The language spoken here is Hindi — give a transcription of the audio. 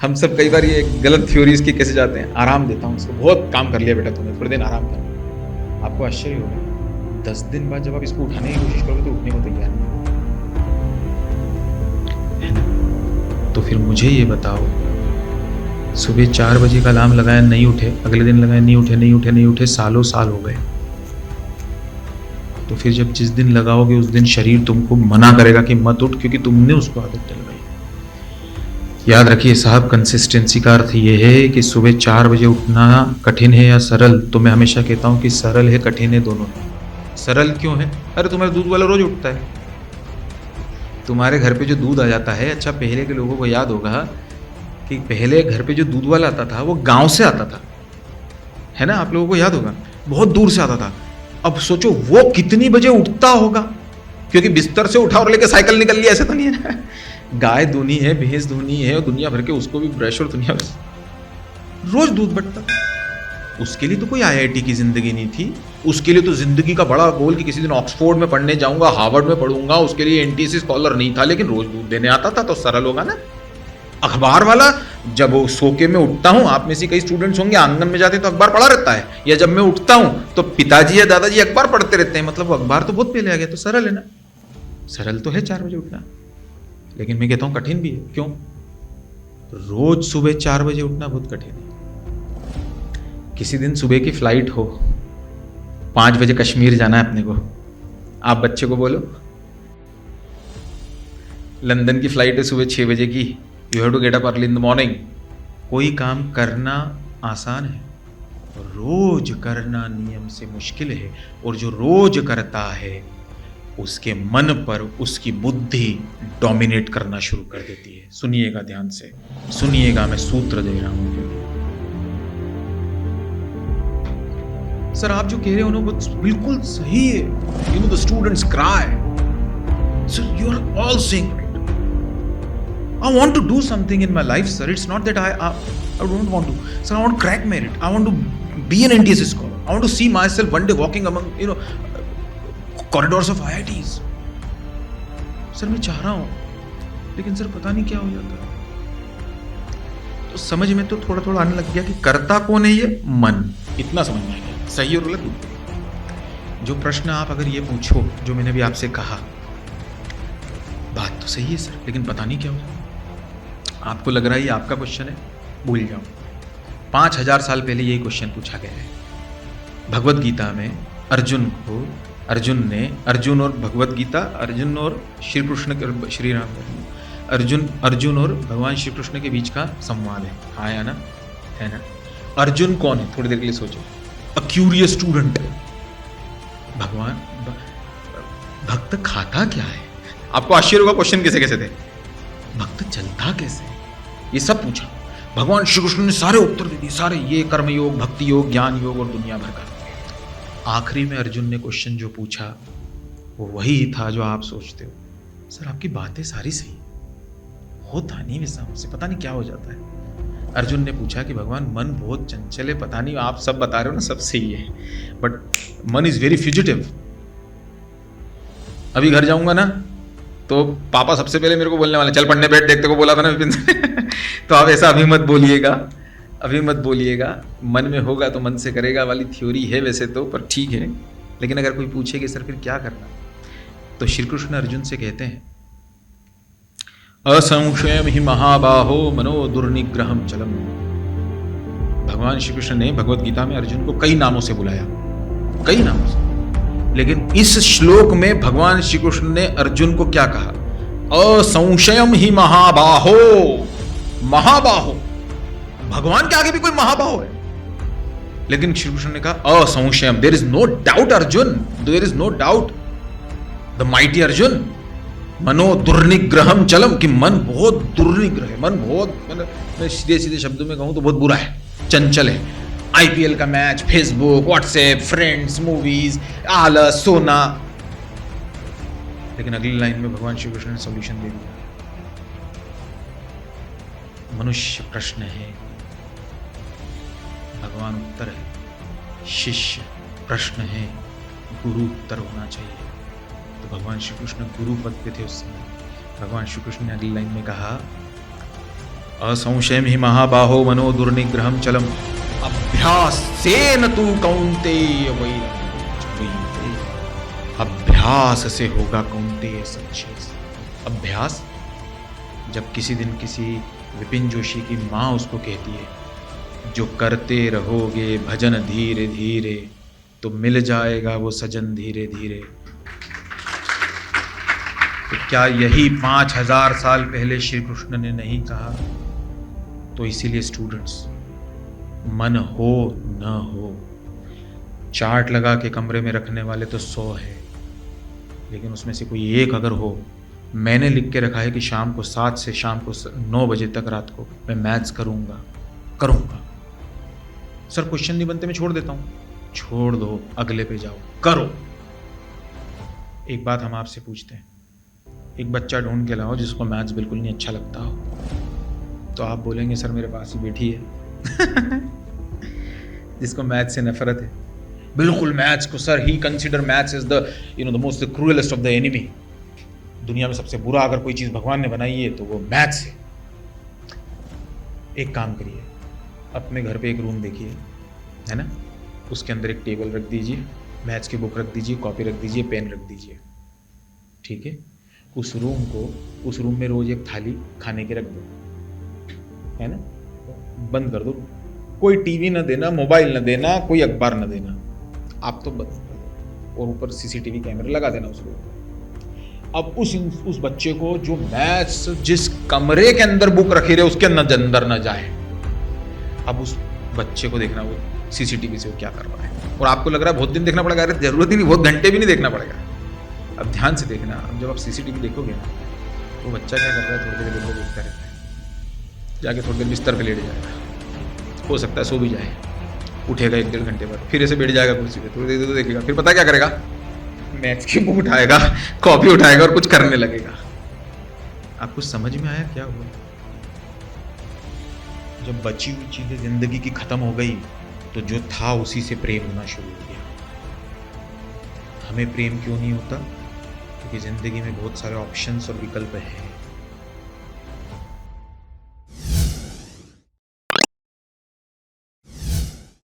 हम सब कई बार ये गलत थ्योरीज की कैसे जाते हैं, आराम देता हूँ उसको, बहुत काम कर लिया बेटा तुमने, थोड़े दिन आराम कर। आपको आश्चर्य होगा 10 दिन बाद जब आप इसको उठाने की कोशिश करोगे तो उठने को तैयार नहीं है ना। तो फिर मुझे ये बताओ, सुबह 4 बजे का अलार्म लगाया नहीं उठे, अगले दिन लगाया नहीं उठे, सालों साल हो गए। तो फिर जब जिस दिन लगाओगे उस दिन शरीर तुमको मना करेगा कि मत उठ, क्योंकि तुमने उसको आदत डलवाई। याद रखिए साहब, कंसिस्टेंसी का अर्थ ये है कि सुबह 4 बजे उठना कठिन है या सरल। तो मैं हमेशा कहता हूं कि सरल है, कठिन है, दोनों है। सरल क्यों है? अरे तुम्हारा दूध वाला रोज उठता है, तुम्हारे घर पे जो दूध आ जाता है। अच्छा, पहले के लोगों को याद होगा कि पहले घर पे जो दूध वाला आता था वो गांव से आता था, है ना? आप लोगों को याद होगा, बहुत दूर से आता था। अब सोचो वो कितनी बजे उठता होगा, क्योंकि बिस्तर से उठा और लेके साइकिल निकल लिया, ऐसे तो नहीं है ना। गाय दूनी है, भैंस दूनी है, और दुनिया भर के उसको भी ब्रश और दुनिया भर रोज दूध बटता। उसके लिए तो कोई आईआईटी की जिंदगी नहीं थी, उसके लिए तो जिंदगी का बड़ा गोल कि किसी दिन ऑक्सफोर्ड में पढ़ने जाऊंगा, हार्वर्ड में पढ़ूंगा, उसके लिए एनटीसी स्कॉलर नहीं था, लेकिन रोज दूध देने आता था, तो सरल होगा ना। अखबार वाला, जब वो सोके में उठता हूं, आप में से कई स्टूडेंट्स होंगे आंगन में जाते तो अखबार पढ़ा रहता है, या जब मैं उठता हूं तो पिताजी या दादाजी अखबार पढ़ते रहते हैं, मतलब वो अखबार तो बहुत पहले आ गया, तो सरल है ना। सरल तो है 4 बजे उठना, लेकिन मैं कहता हूं कठिन भी है। क्यों? रोज सुबह 4 बजे उठना बहुत कठिन है। किसी दिन सुबह की फ्लाइट हो, 5 बजे कश्मीर जाना है अपने को, आप बच्चे को बोलो लंदन की फ्लाइट है सुबह 6 बजे की, you have to get up early in the morning. कोई काम करना आसान है, रोज करना नियम से मुश्किल है, और जो रोज करता है उसके मन पर उसकी बुद्धि डोमिनेट करना शुरू कर देती है। सुनिएगा ध्यान से, सुनिएगा, मैं सूत्र दे रहा हूं। सर आप जो कह रहे हो ना वो बिल्कुल सही है। You know the students cry, sir you are all saying I want to do something in my life, sir. It's not that I don't want to. Sir, I want to crack merit. I want to be an NTS scholar. I want to see myself one day walking among, corridors of IITs. Sir मैं चाह रहा हूँ, लेकिन सर पता नहीं क्या हो जाता है। तो समझ में तो थोड़ा थोड़ा आने लग गया कि करता कौन है ये? मन। इतना समझ में आ गया, सही और गलत। जो प्रश्न आप अगर ये पूछो जो मैंने अभी आपसे कहा, बात तो सही है सर, लेकिन पता नहीं क्या हो जाता। आपको लग रहा है ये आपका क्वेश्चन है, भूल जाओ। 5000 साल पहले यही क्वेश्चन पूछा गया है। भगवत गीता में अर्जुन और भगवत गीता, अर्जुन और श्री कृष्ण, श्री राम, अर्जुन और भगवान श्री कृष्ण के बीच का संवाद है। हाँ या ना? है ना? अर्जुन कौन है? थोड़ी देर के लिए सोचो। A curious student. भगवान भक्त खाता क्या है? आपको आश्चर्य होगा क्वेश्चन कैसे कैसे थे। भक्त चलता कैसे, ये सब पूछा। भगवान श्री कृष्ण ने सारे उत्तर दे दिए, सारे, ये कर्म योग, भक्ति योग, ज्ञान योग और दुनिया भर का। आखिरी में अर्जुन ने क्वेश्चन जो पूछा वो वही था जो आप सोचते हो। सर आपकी बातें सारी सही, होता नहीं वैसा, मुझसे पता नहीं क्या हो जाता है। अर्जुन ने पूछा कि भगवान मन बहुत चंचल है, पता नहीं, आप सब बता रहे हो ना सब सही है, बट मन इज वेरी फ्यूजिटिव। अभी घर जाऊंगा ना तो पापा सबसे पहले मेरे को बोलने वाले, चल पढ़ने बैठ, देखते को बोला था ना विपिन से। तो आप ऐसा अभी मत बोलिएगा, अभी मत बोलिएगा। मन में होगा तो मन से करेगा वाली थ्योरी है वैसे तो, पर ठीक है। लेकिन अगर कोई पूछे कि सर फिर क्या करना, तो श्री कृष्ण अर्जुन से कहते हैं, असंशयम ही महाबाहो मनो दुर्निग्रहम चलम। भगवान श्री कृष्ण ने भगवत गीता में अर्जुन को कई नामों से बुलाया, कई नामों से, लेकिन इस श्लोक में भगवान श्री कृष्ण ने अर्जुन को क्या कहा? असंशयम ही महाबाहो। महाबाहो, भगवान के आगे भी कोई महाबाहो है, लेकिन श्री कृष्ण ने कहा असंशयम, there is no doubt Arjun, there is no doubt the mighty Arjun, मनो दुर्निग्रहम चलम, कि मन बहुत दुर्निग्रह है, मन बहुत, मैं सीधे सीधे शब्दों में कहूं तो बहुत बुरा है, चंचल है। आईपीएल का match, Facebook, WhatsApp, friends, movies, आलस, सोना। लेकिन अगली लाइन में भगवान श्री कृष्ण ने सॉल्यूशन दे दिया। मनुष्य प्रश्न है, भगवान उत्तर है। शिष्य प्रश्न है, गुरु उत्तर होना चाहिए। तो भगवान श्री कृष्ण गुरु पद पे थे उस समय। भगवान श्री कृष्ण ने अगली लाइन में कहा, असंशयम ही महाबाहो मनो दुर्निग्रहम चलम अभ्यासेन तू कौन्तेय वैराग्यम। अभ्यास से होगा कौन्तेय सच्चे से। अभ्यास, जब किसी दिन किसी विपिन जोशी की माँ उसको कहती है जो करते रहोगे भजन धीरे धीरे तो मिल जाएगा वो सजन धीरे धीरे, तो क्या यही 5000 साल पहले श्री कृष्ण ने नहीं कहा? तो इसीलिए स्टूडेंट्स, मन हो न हो, चार्ट लगा के कमरे में रखने वाले तो 100 है, लेकिन उसमें से कोई एक अगर हो, मैंने लिख के रखा है कि शाम को 7 से शाम को 9 बजे तक रात को मैं मैथ्स करूंगा। सर क्वेश्चन नहीं बनते, मैं छोड़ देता हूं। छोड़ दो, अगले पे जाओ, करो। एक बात हम आपसे पूछते हैं, एक बच्चा ढूंढ के लाओ जिसको मैथ्स बिल्कुल नहीं अच्छा लगता हो, तो आप बोलेंगे सर मेरे पास ही बैठी है जिसको मैथ्स से नफरत है, बिल्कुल मैथ्स को सर ही consider maths is the the most cruelest of the enemy. दुनिया में सबसे बुरा अगर कोई चीज भगवान ने बनाई है तो वो मैथ्स है। एक काम करिए, अपने घर पे एक रूम देखिए, है ना, उसके अंदर एक टेबल रख दीजिए, मैथ्स की बुक रख दीजिए, कॉपी रख दीजिए, पेन रख दीजिए, ठीक है। उस रूम में रोज एक थाली खाने की रख दो, है ना, बंद कर दो, कोई टीवी ना देना, मोबाइल ना देना, कोई अखबार ना देना, आप तो बंद कर दो, और ऊपर सीसीटीवी कैमरे लगा देना उस रूम। अब उस बच्चे को जो मैथ्स जिस कमरे के अंदर बुक रखी रहे उसके अंदर ना जाए, अब उस बच्चे को देखना वो सीसीटीवी से वो क्या कर रहा है, और आपको लग रहा है बहुत दिन देखना पड़ेगा, अरे जरूरत ही नहीं, बहुत घंटे भी नहीं देखना पड़ेगा। अब ध्यान से देखना, अब जब आप सीसीटीवी देखोगे ना, वो बच्चा क्या कर रहा है, थोड़ी देर देखता रहता है, जाके थोड़ी देर बिस्तर पे लेट जाएगा, हो सकता है सो भी जाए, उठेगा 1-1.5 घंटे बाद, फिर ऐसे बैठ जाएगा कुर्सी पे, थोड़ी देर तो देखेगा, फिर पता क्या करेगा, मैथ्स की बुक उठाएगा, कॉपी उठाएगा और कुछ करने लगेगा। आपको समझ में आया क्या हुआ? जब बची हुई चीजें जिंदगी की खत्म हो गई तो जो था उसी से प्रेम होना शुरू हो गया। हमें प्रेम क्यों नहीं होता? क्योंकि जिंदगी में बहुत सारे ऑप्शंस और विकल्प हैं।